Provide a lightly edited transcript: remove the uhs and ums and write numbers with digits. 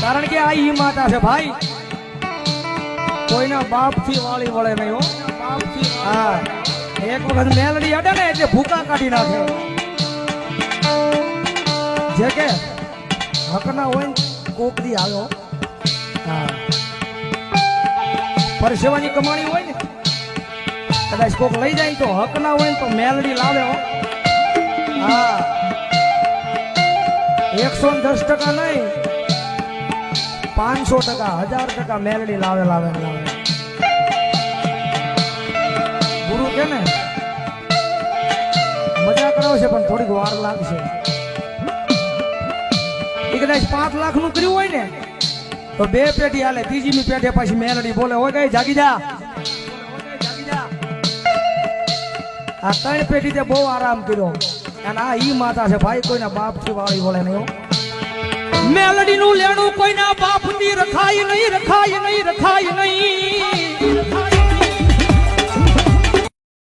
કારણ કે આ ઈ માતા છે ભાઈ, કોઈના બાપ થી વાળી વળે નહીં હો. હા, એક વખત મેલડી અડે ને એટલે ભૂકા કાઢી નાખે. જે કે હકના હોય ને કોક દી આવ્યો. હા, પરસેવાની કમાણી હોય ને કદાચ કોક લઈ જાય તો હક ના હોય ને તો મેલડી લાવે હો. હા, 110% નહીં, 500%, 1000% મેલડી લાવે. ગુરુ કે ને મજા કરાવે છે પણ થોડીક વાર લાગશે. એ કદાચ 5 લાખ નું કર્યું હોય ને તો 2 પેઢી હાલે, ત્રીજી પેઢી પાછી મેલડી બોલે હોય ગઈ જાગી જા. આ 3 પેઢી તે બહુ આરામ કર્યો. અને આ ઈ માતા છે ભાઈ, કોઈના બાપ થી વાળી વળે નહીં. મેલડી નું લેણું કોઈના બાપ થી રખાય નહીં.